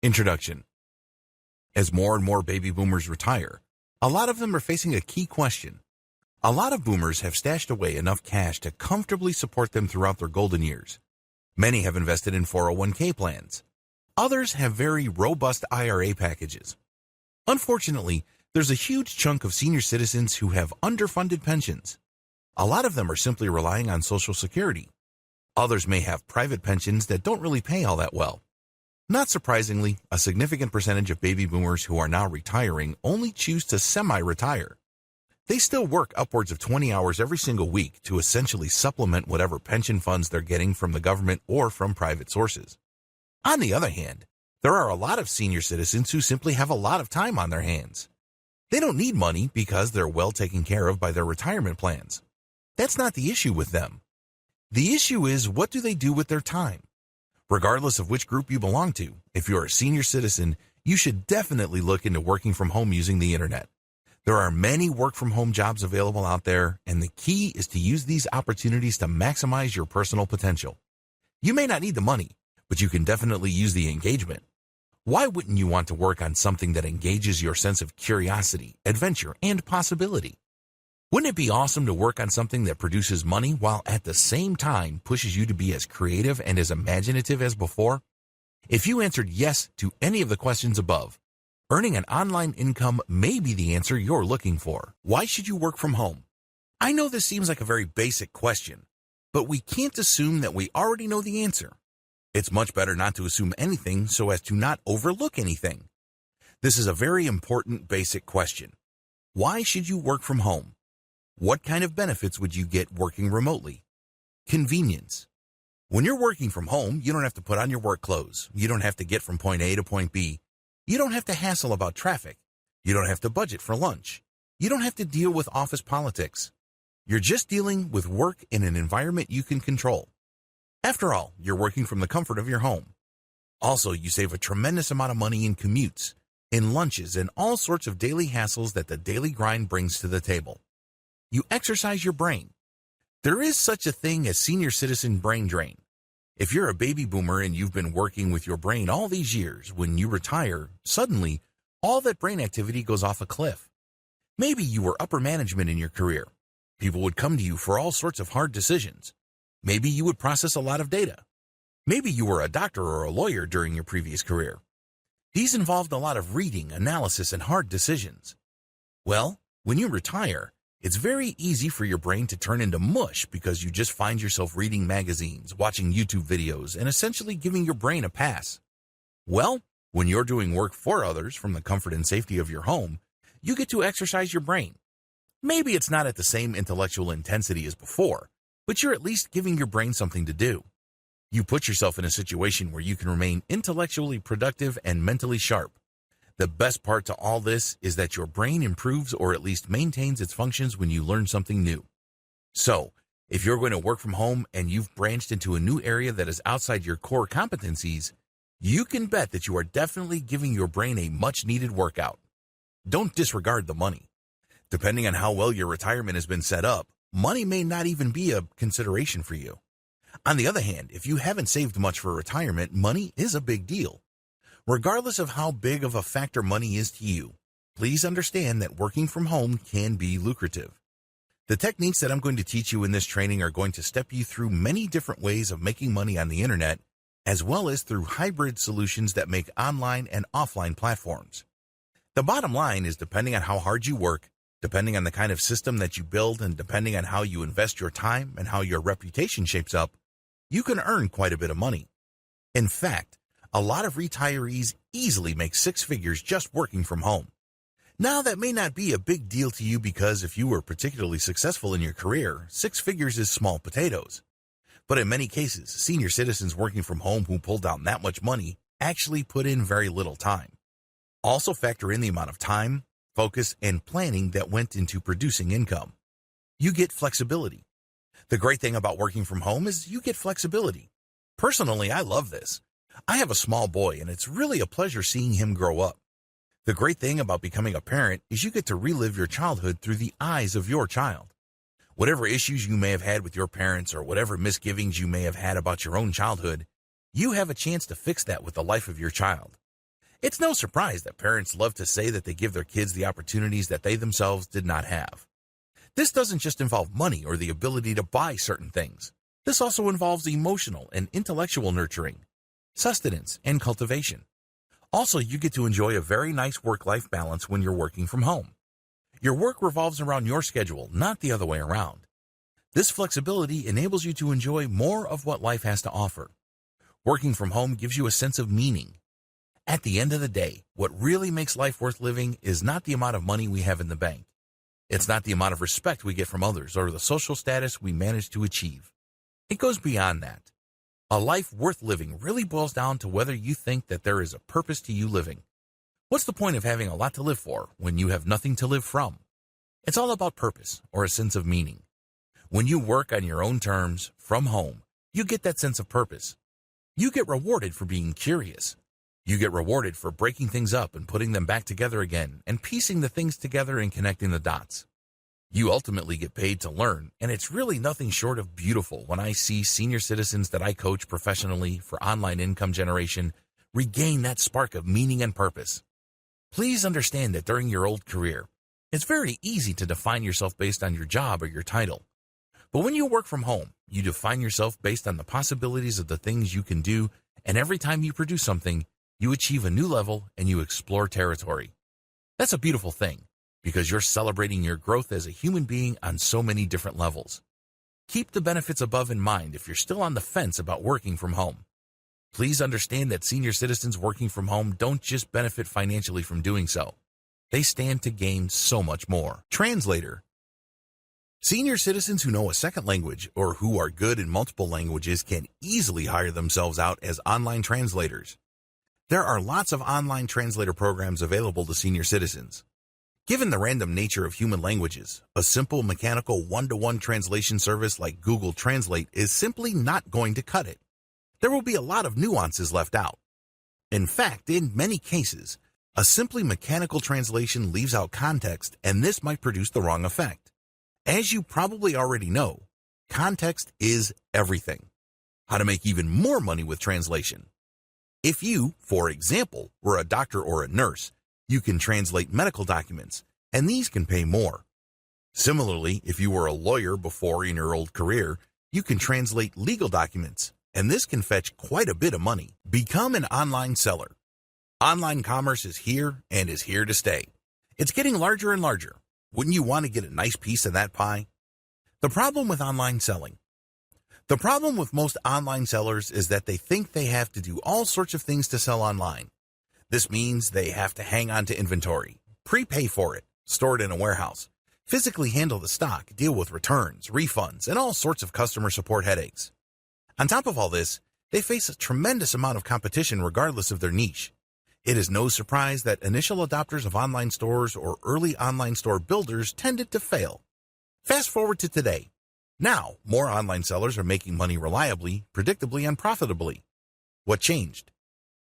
Introduction. As more and more baby boomers retire, a lot of them are facing a key question. A lot of boomers have stashed away enough cash to comfortably support them throughout their golden years. Many have invested in 401k plans. Others have very robust IRA packages. Unfortunately, there's a huge chunk of senior citizens who have underfunded pensions. A lot of them are simply relying on Social Security. Others may have private pensions that don't really pay all that well. Not surprisingly, a significant percentage of baby boomers who are now retiring only choose to semi-retire. They still work upwards of 20 hours every single week to essentially supplement whatever pension funds they're getting from the government or from private sources. On the other hand, there are a lot of senior citizens who simply have a lot of time on their hands. They don't need money because they're well taken care of by their retirement plans. That's not the issue with them. The issue is, what do they do with their time? Regardless of which group you belong to, if you're a senior citizen, you should definitely look into working from home using the internet. There are many work-from-home jobs available out there, and the key is to use these opportunities to maximize your personal potential. You may not need the money, but you can definitely use the engagement. Why wouldn't you want to work on something that engages your sense of curiosity, adventure, and possibility? Wouldn't it be awesome to work on something that produces money while at the same time pushes you to be as creative and as imaginative as before? If you answered yes to any of the questions above, earning an online income may be the answer you're looking for. Why should you work from home? I know this seems like a very basic question, but we can't assume that we already know the answer. It's much better not to assume anything so as to not overlook anything. This is a very important basic question. Why should you work from home? What kind of benefits would you get working remotely? Convenience. When you're working from home, you don't have to put on your work clothes. You don't have to get from point A to point B. You don't have to hassle about traffic. You don't have to budget for lunch. You don't have to deal with office politics. You're just dealing with work in an environment you can control. After all, you're working from the comfort of your home. Also, you save a tremendous amount of money in commutes, in lunches, and all sorts of daily hassles that the daily grind brings to the table. You exercise your brain. There is such a thing as senior citizen brain drain. If you're a baby boomer and you've been working with your brain all these years, when you retire, suddenly, all that brain activity goes off a cliff. Maybe you were upper management in your career. People would come to you for all sorts of hard decisions. Maybe you would process a lot of data. Maybe you were a doctor or a lawyer during your previous career. These involved a lot of reading, analysis, and hard decisions. Well, when you retire, it's very easy for your brain to turn into mush because you just find yourself reading magazines, watching YouTube videos, and essentially giving your brain a pass. Well, when you're doing work for others from the comfort and safety of your home, you get to exercise your brain. Maybe it's not at the same intellectual intensity as before, but you're at least giving your brain something to do. You put yourself in a situation where you can remain intellectually productive and mentally sharp. The best part to all this is that your brain improves or at least maintains its functions when you learn something new. So, if you're going to work from home and you've branched into a new area that is outside your core competencies, you can bet that you are definitely giving your brain a much-needed workout. Don't disregard the money. Depending on how well your retirement has been set up, money may not even be a consideration for you. On the other hand, if you haven't saved much for retirement, money is a big deal. Regardless of how big of a factor money is to you, please understand that working from home can be lucrative. The techniques that I'm going to teach you in this training are going to step you through many different ways of making money on the internet, as well as through hybrid solutions that make online and offline platforms. The bottom line is, depending on how hard you work, depending on the kind of system that you build, and depending on how you invest your time and how your reputation shapes up, you can earn quite a bit of money. In fact, a lot of retirees easily make six figures just working from home. Now, that may not be a big deal to you because if you were particularly successful in your career, six figures is small potatoes. But in many cases, senior citizens working from home who pull down that much money actually put in very little time. Also factor in the amount of time, focus, and planning that went into producing income. You get flexibility. The great thing about working from home is you get flexibility. Personally, I love this. I have a small boy, and it's really a pleasure seeing him grow up. The great thing about becoming a parent is you get to relive your childhood through the eyes of your child. Whatever issues you may have had with your parents or whatever misgivings you may have had about your own childhood, you have a chance to fix that with the life of your child. It's no surprise that parents love to say that they give their kids the opportunities that they themselves did not have. This doesn't just involve money or the ability to buy certain things. This also involves emotional and intellectual nurturing, sustenance, and cultivation. Also, you get to enjoy a very nice work-life balance when you're working from home. Your work revolves around your schedule, not the other way around. This flexibility enables you to enjoy more of what life has to offer. Working from home gives you a sense of meaning. At the end of the day, what really makes life worth living is not the amount of money we have in the bank. It's not the amount of respect we get from others or the social status we manage to achieve. It goes beyond that. A life worth living really boils down to whether you think that there is a purpose to you living. What's the point of having a lot to live for when you have nothing to live from? It's all about purpose or a sense of meaning. When you work on your own terms, from home, you get that sense of purpose. You get rewarded for being curious. You get rewarded for breaking things up and putting them back together again and piecing the things together and connecting the dots. You ultimately get paid to learn, and it's really nothing short of beautiful when I see senior citizens that I coach professionally for online income generation regain that spark of meaning and purpose. Please understand that during your old career, it's very easy to define yourself based on your job or your title. But when you work from home, you define yourself based on the possibilities of the things you can do, and every time you produce something, you achieve a new level and you explore territory. That's a beautiful thing, because you're celebrating your growth as a human being on so many different levels. Keep the benefits above in mind if you're still on the fence about working from home. Please understand that senior citizens working from home don't just benefit financially from doing so. They stand to gain so much more. Translator. Senior citizens who know a second language or who are good in multiple languages can easily hire themselves out as online translators. There are lots of online translator programs available to senior citizens. Given the random nature of human languages, a simple mechanical one-to-one translation service like Google Translate is simply not going to cut it. There will be a lot of nuances left out. In fact, in many cases, a simply mechanical translation leaves out context, and this might produce the wrong effect. As you probably already know, context is everything. How to make even more money with translation. If you, for example, were a doctor or a nurse, you can translate medical documents, and these can pay more. Similarly, if you were a lawyer before in your old career, you can translate legal documents, and this can fetch quite a bit of money. Become an online seller. Online commerce is here and is here to stay. It's getting larger and larger. Wouldn't you want to get a nice piece of that pie? The problem with online selling. The problem with most online sellers is that they think they have to do all sorts of things to sell online. This means they have to hang on to inventory, prepay for it, store it in a warehouse, physically handle the stock, deal with returns, refunds, and all sorts of customer support headaches. On top of all this, they face a tremendous amount of competition regardless of their niche. It is no surprise that initial adopters of online stores or early online store builders tended to fail. Fast forward to today. Now, more online sellers are making money reliably, predictably, and profitably. What changed?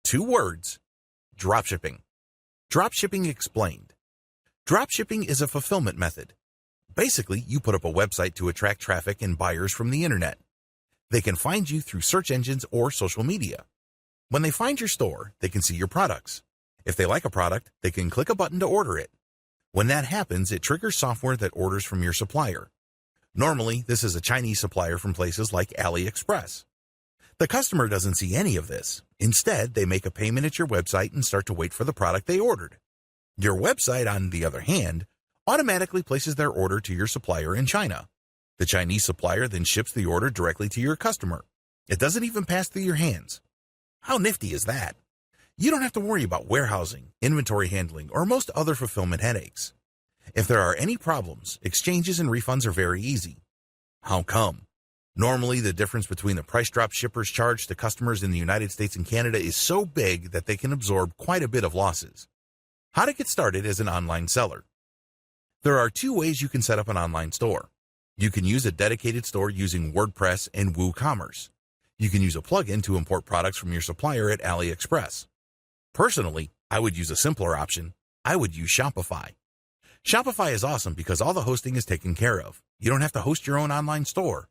2 words. Dropshipping. Dropshipping explained. Dropshipping is a fulfillment method. Basically, you put up a website to attract traffic and buyers from the internet. They can find you through search engines or social media. When they find your store, they can see your products. If they like a product, they can click a button to order it. When that happens, it triggers software that orders from your supplier. Normally, this is a Chinese supplier from places like AliExpress. The customer doesn't see any of this. Instead, they make a payment at your website and start to wait for the product they ordered. Your website, on the other hand, automatically places their order to your supplier in China. The Chinese supplier then ships the order directly to your customer. It doesn't even pass through your hands. How nifty is that? You don't have to worry about warehousing, inventory handling, or most other fulfillment headaches. If there are any problems, exchanges and refunds are very easy. How come? Normally, the difference between the price drop shippers charge to customers in the United States and Canada is so big that they can absorb quite a bit of losses. How to get started as an online seller. There are 2 ways you can set up an online store. You can use a dedicated store using WordPress and WooCommerce. You can use a plugin to import products from your supplier at AliExpress. Personally, I would use a simpler option. I would use Shopify. Shopify is awesome because all the hosting is taken care of. You don't have to host your own online store.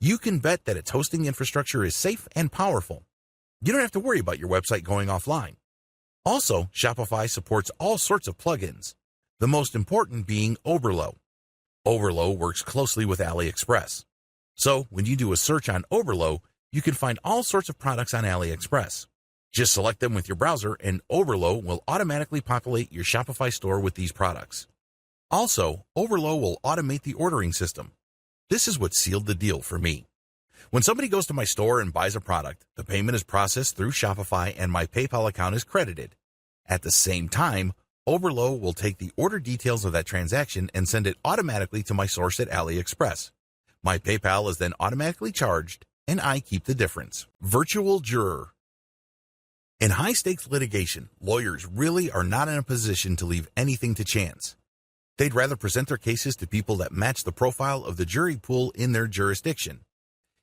You can bet that its hosting infrastructure is safe and powerful. You don't have to worry about your website going offline. Also, Shopify supports all sorts of plugins, the most important being Oberlo. Oberlo works closely with AliExpress. So, when you do a search on Oberlo, you can find all sorts of products on AliExpress. Just select them with your browser and Oberlo will automatically populate your Shopify store with these products. Also, Oberlo will automate the ordering system. This is what sealed the deal for me. When somebody goes to my store and buys a product, the payment is processed through Shopify and my PayPal account is credited. At the same time, Oberlo will take the order details of that transaction and send it automatically to my source at AliExpress. My PayPal is then automatically charged, and I keep the difference. Virtual juror. In high-stakes litigation, lawyers really are not in a position to leave anything to chance. They'd rather present their cases to people that match the profile of the jury pool in their jurisdiction.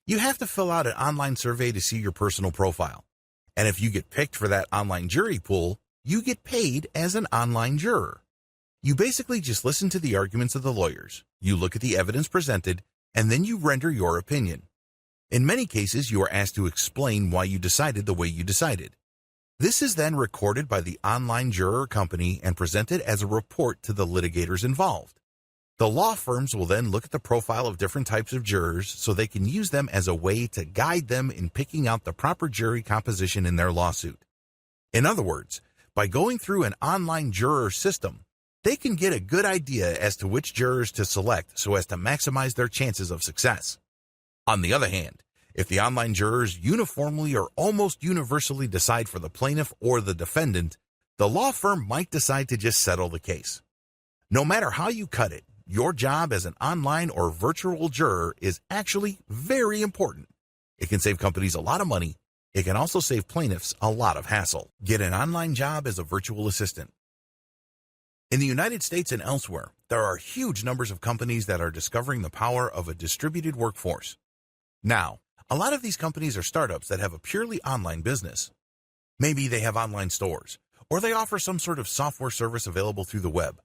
You have to fill out an online survey to see your personal profile. And if you get picked for that online jury pool, you get paid as an online juror. You basically just listen to the arguments of the lawyers, you look at the evidence presented, and then you render your opinion. In many cases, you are asked to explain why you decided the way you decided. This is then recorded by the online juror company and presented as a report to the litigators involved. The law firms will then look at the profile of different types of jurors so they can use them as a way to guide them in picking out the proper jury composition in their lawsuit. In other words, by going through an online juror system, they can get a good idea as to which jurors to select so as to maximize their chances of success. On the other hand, if the online jurors uniformly or almost universally decide for the plaintiff or the defendant, the law firm might decide to just settle the case. No matter how you cut it, your job as an online or virtual juror is actually very important. It can save companies a lot of money. It can also save plaintiffs a lot of hassle. Get an online job as a virtual assistant. In the United States and elsewhere, there are huge numbers of companies that are discovering the power of a distributed workforce. Now, a lot of these companies are startups that have a purely online business. Maybe they have online stores, or they offer some sort of software service available through the web.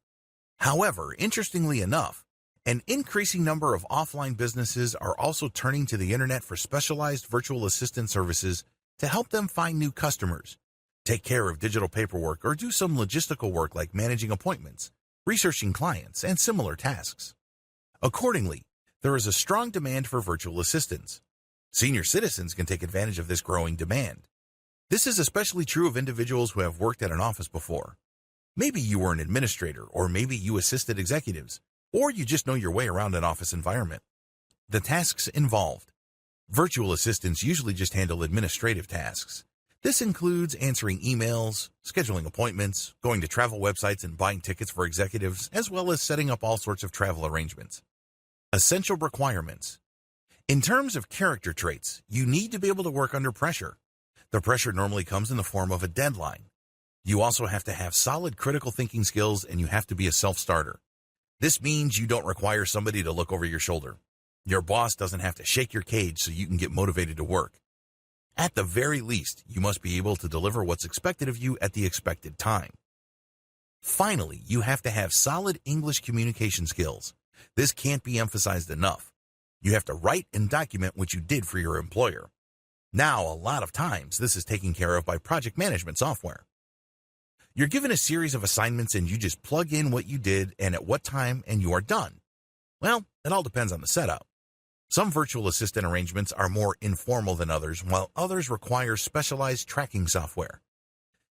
However, interestingly enough, an increasing number of offline businesses are also turning to the internet for specialized virtual assistant services to help them find new customers, take care of digital paperwork, or do some logistical work like managing appointments, researching clients, and similar tasks. Accordingly, there is a strong demand for virtual assistants. Senior citizens can take advantage of this growing demand. This is especially true of individuals who have worked at an office before. Maybe you were an administrator, or maybe you assisted executives, or you just know your way around an office environment. The tasks involved. Virtual assistants usually just handle administrative tasks. This includes answering emails, scheduling appointments, going to travel websites and buying tickets for executives, as well as setting up all sorts of travel arrangements. Essential requirements. In terms of character traits, you need to be able to work under pressure. The pressure normally comes in the form of a deadline. You also have to have solid critical thinking skills and you have to be a self-starter. This means you don't require somebody to look over your shoulder. Your boss doesn't have to shake your cage so you can get motivated to work. At the very least, you must be able to deliver what's expected of you at the expected time. Finally, you have to have solid English communication skills. This can't be emphasized enough. You have to write and document what you did for your employer. Now, a lot of times, this is taken care of by project management software. You're given a series of assignments and you just plug in what you did and at what time and you are done. Well, it all depends on the setup. Some virtual assistant arrangements are more informal than others, while others require specialized tracking software.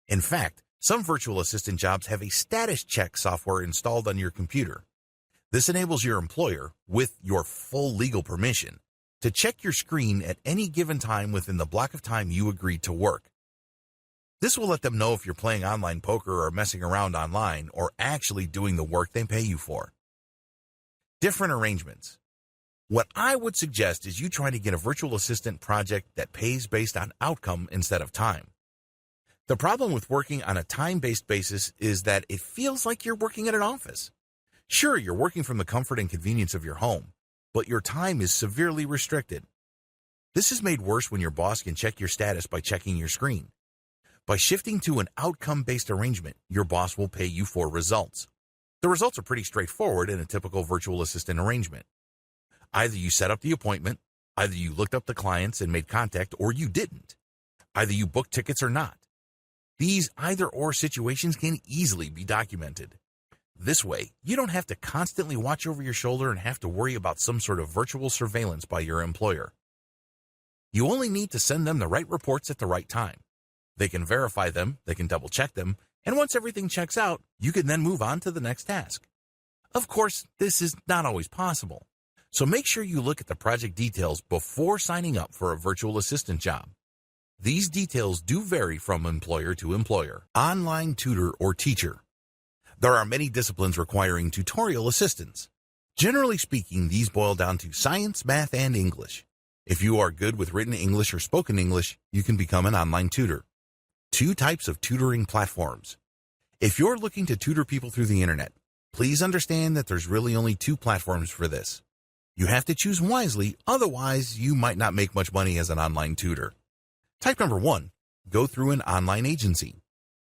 In fact, some virtual assistant jobs have a status check software installed on your computer. This enables your employer, with your full legal permission, to check your screen at any given time within the block of time you agreed to work. This will let them know if you're playing online poker or messing around online or actually doing the work they pay you for. Different arrangements. What I would suggest is you try to get a virtual assistant project that pays based on outcome instead of time. The problem with working on a time-based basis is that it feels like you're working at an office. Sure, you're working from the comfort and convenience of your home, but your time is severely restricted. This is made worse when your boss can check your status by checking your screen. By shifting to an outcome-based arrangement, your boss will pay you for results. The results are pretty straightforward in a typical virtual assistant arrangement. Either you set up the appointment, either you looked up the clients and made contact, or you didn't. Either you booked tickets or not. These either-or situations can easily be documented. This way, you don't have to constantly watch over your shoulder and have to worry about some sort of virtual surveillance by your employer. You only need to send them the right reports at the right time. They can verify them, they can double-check them, and once everything checks out, you can then move on to the next task. Of course, this is not always possible, so make sure you look at the project details before signing up for a virtual assistant job. These details do vary from employer to employer. Online tutor or teacher. There are many disciplines requiring tutorial assistance. Generally speaking, these boil down to science, math, and English. If you are good with written English or spoken English, you can become an online tutor. 2 types of tutoring platforms. If you're looking to tutor people through the internet, please understand that there's really only 2 platforms for this. You have to choose wisely, otherwise you might not make much money as an online tutor. Type number 1, go through an online agency.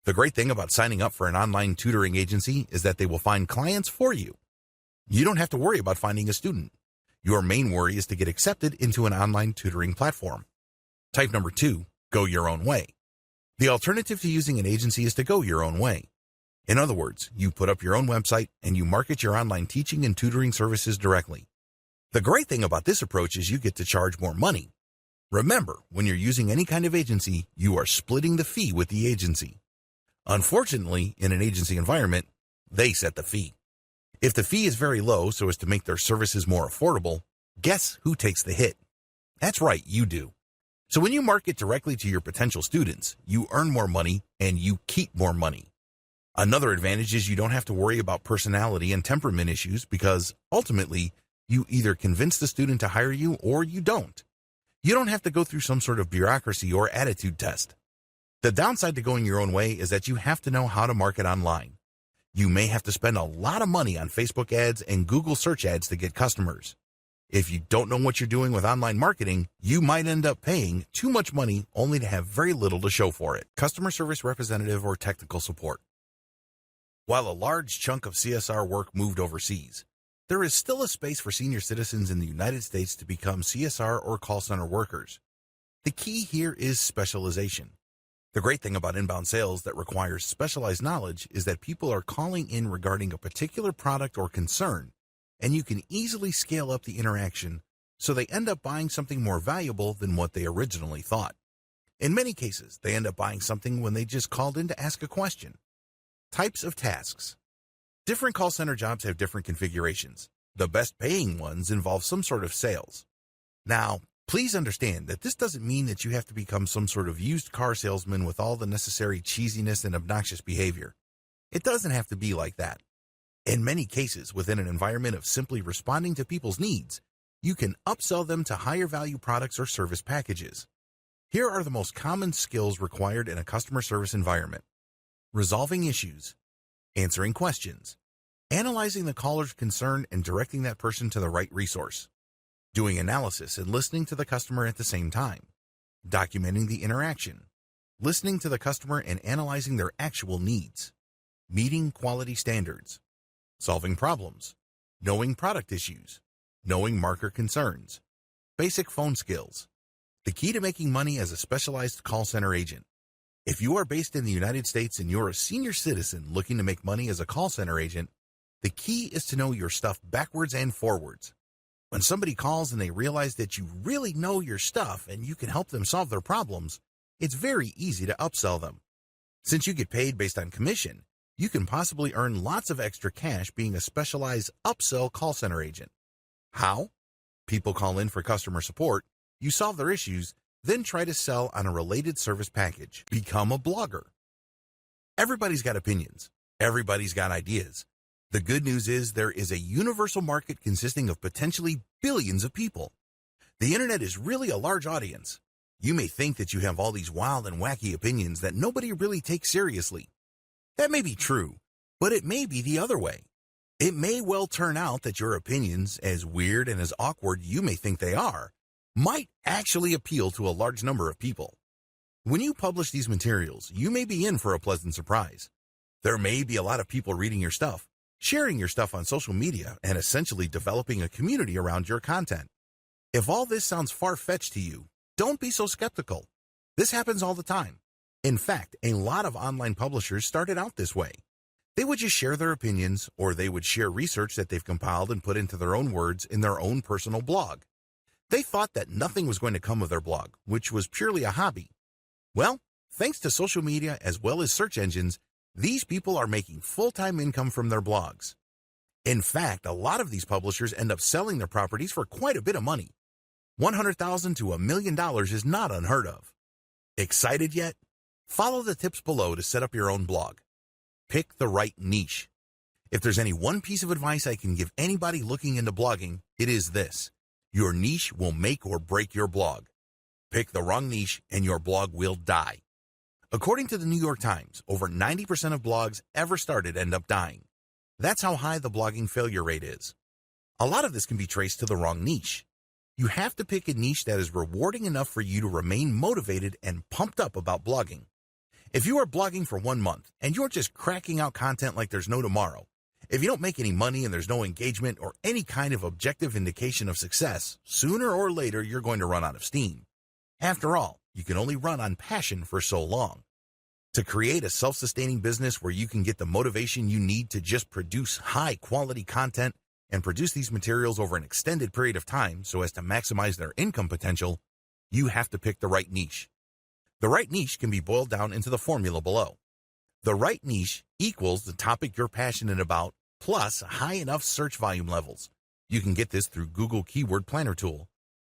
The great thing about signing up for an online tutoring agency is that they will find clients for you. You don't have to worry about finding a student. Your main worry is to get accepted into an online tutoring platform. Type number 2, go your own way. The alternative to using an agency is to go your own way. In other words, you put up your own website and you market your online teaching and tutoring services directly. The great thing about this approach is you get to charge more money. Remember, when you're using any kind of agency, you are splitting the fee with the agency. Unfortunately, in an agency environment, they set the fee. If the fee is very low so as to make their services more affordable, guess who takes the hit? That's right, you do. So when you market directly to your potential students, you earn more money and you keep more money. Another advantage is you don't have to worry about personality and temperament issues because, ultimately, you either convince the student to hire you or you don't. You don't have to go through some sort of bureaucracy or attitude test. The downside to going your own way is that you have to know how to market online. You may have to spend a lot of money on Facebook ads and Google search ads to get customers. If you don't know what you're doing with online marketing, you might end up paying too much money only to have very little to show for it. Customer service representative or technical support. While a large chunk of CSR work moved overseas, there is still a space for senior citizens in the United States to become CSR or call center workers. The key here is specialization. The great thing about inbound sales that requires specialized knowledge is that people are calling in regarding a particular product or concern, and you can easily scale up the interaction so they end up buying something more valuable than what they originally thought. In many cases, they end up buying something when they just called in to ask a question. Types of tasks. Different call center jobs have different configurations. The best paying ones involve some sort of sales. Now, please understand that this doesn't mean that you have to become some sort of used car salesman with all the necessary cheesiness and obnoxious behavior. It doesn't have to be like that. In many cases, within an environment of simply responding to people's needs, you can upsell them to higher value products or service packages. Here are the most common skills required in a customer service environment. Resolving issues, answering questions, analyzing the caller's concern and directing that person to the right resource, doing analysis and listening to the customer at the same time, documenting the interaction, listening to the customer and analyzing their actual needs, meeting quality standards, solving problems, knowing product issues, knowing marker concerns, basic phone skills. The key to making money as a specialized call center agent. If you are based in the United States and you're a senior citizen looking to make money as a call center agent, the key is to know your stuff backwards and forwards. When somebody calls and they realize that you really know your stuff and you can help them solve their problems, it's very easy to upsell them. Since you get paid based on commission, you can possibly earn lots of extra cash being a specialized upsell call center agent. How? People call in for customer support, you solve their issues, then try to sell on a related service package. Become a blogger. Everybody's got opinions. Everybody's got ideas. The good news is there is a universal market consisting of potentially billions of people. The internet is really a large audience. You may think that you have all these wild and wacky opinions that nobody really takes seriously. That may be true, but it may be the other way. It may well turn out that your opinions, as weird and as awkward you may think they are, might actually appeal to a large number of people. When you publish these materials, you may be in for a pleasant surprise. There may be a lot of people reading your stuff, sharing your stuff on social media, and essentially developing a community around your content. If all this sounds far-fetched to you, don't be so skeptical. This happens all the time. In fact, a lot of online publishers started out this way. They would just share their opinions, or they would share research that they've compiled and put into their own words in their own personal blog. They thought that nothing was going to come of their blog, which was purely a hobby. Well, thanks to social media as well as search engines, these people are making full-time income from their blogs. In fact, a lot of these publishers end up selling their properties for quite a bit of money. $100,000 to $1 million is not unheard of. Excited yet? Follow the tips below to set up your own blog. Pick the right niche. If there's any one piece of advice I can give anybody looking into blogging, it is this. Your niche will make or break your blog. Pick the wrong niche and your blog will die. According to the New York Times, over 90% of blogs ever started end up dying. That's how high the blogging failure rate is. A lot of this can be traced to the wrong niche. You have to pick a niche that is rewarding enough for you to remain motivated and pumped up about blogging. If you are blogging for 1 month and you're just cracking out content like there's no tomorrow, if you don't make any money and there's no engagement or any kind of objective indication of success, sooner or later you're going to run out of steam. After all, you can only run on passion for so long. To create a self-sustaining business where you can get the motivation you need to just produce high-quality content and produce these materials over an extended period of time so as to maximize their income potential, you have to pick the right niche. The right niche can be boiled down into the formula below. The right niche equals the topic you're passionate about plus high enough search volume levels. You can get this through Google Keyword Planner tool.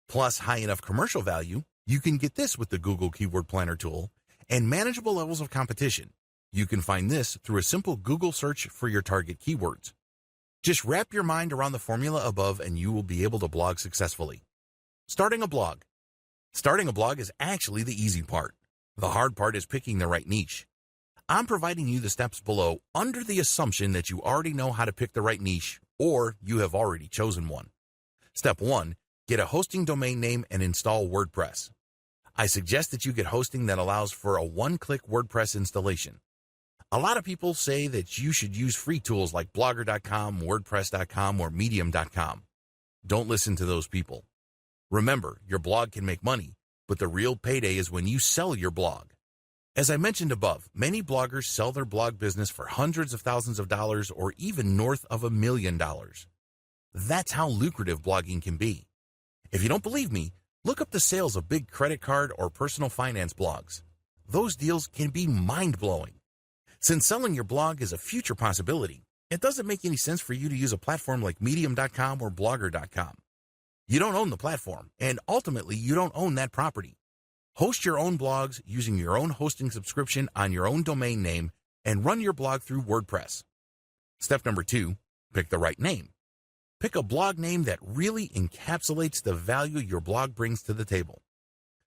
Plus high enough commercial value. You can get this with the Google Keyword Planner tool. And manageable levels of competition. You can find this through a simple Google search for your target keywords. Just wrap your mind around the formula above and you will be able to blog successfully. Starting a blog. Starting a blog is actually the easy part. The hard part is picking the right niche. I'm providing you the steps below under the assumption that you already know how to pick the right niche or you have already chosen one. Step 1. Get a hosting domain name and install WordPress. I suggest that you get hosting that allows for a one-click WordPress installation. A lot of people say that you should use free tools like Blogger.com, WordPress.com, or Medium.com. Don't listen to those people. Remember, your blog can make money, but the real payday is when you sell your blog. As I mentioned above, many bloggers sell their blog business for hundreds of thousands of dollars or even north of $1 million. That's how lucrative blogging can be. If you don't believe me, look up the sales of big credit card or personal finance blogs. Those deals can be mind-blowing. Since selling your blog is a future possibility, it doesn't make any sense for you to use a platform like Medium.com or Blogger.com. You don't own the platform, and ultimately you don't own that property. Host your own blogs using your own hosting subscription on your own domain name and run your blog through WordPress. Step number 2, pick the right name. Pick a blog name that really encapsulates the value your blog brings to the table.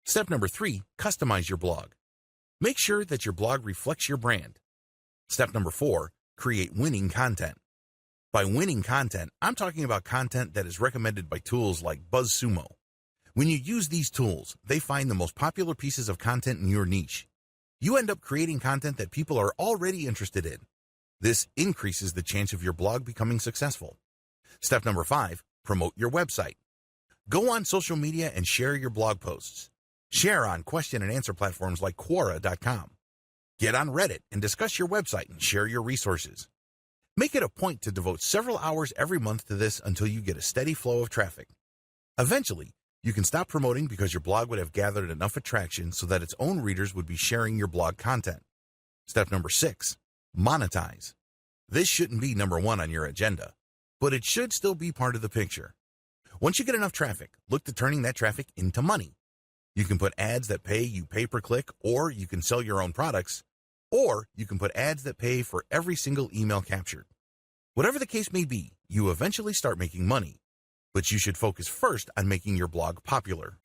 Step number 3, customize your blog. Make sure that your blog reflects your brand. Step number 4, create winning content. By winning content, I'm talking about content that is recommended by tools like BuzzSumo. When you use these tools, they find the most popular pieces of content in your niche. You end up creating content that people are already interested in. This increases the chance of your blog becoming successful. Step number 5, promote your website. Go on social media and share your blog posts. Share on question and answer platforms like Quora.com. Get on Reddit and discuss your website and share your resources. Make it a point to devote several hours every month to this until you get a steady flow of traffic. Eventually, you can stop promoting because your blog would have gathered enough attraction so that its own readers would be sharing your blog content. Step number 6, monetize. This shouldn't be number 1 on your agenda, but it should still be part of the picture. Once you get enough traffic, look to turning that traffic into money. You can put ads that pay you pay per click, or you can sell your own products, or you can put ads that pay for every single email captured. Whatever the case may be, you eventually start making money, but you should focus first on making your blog popular.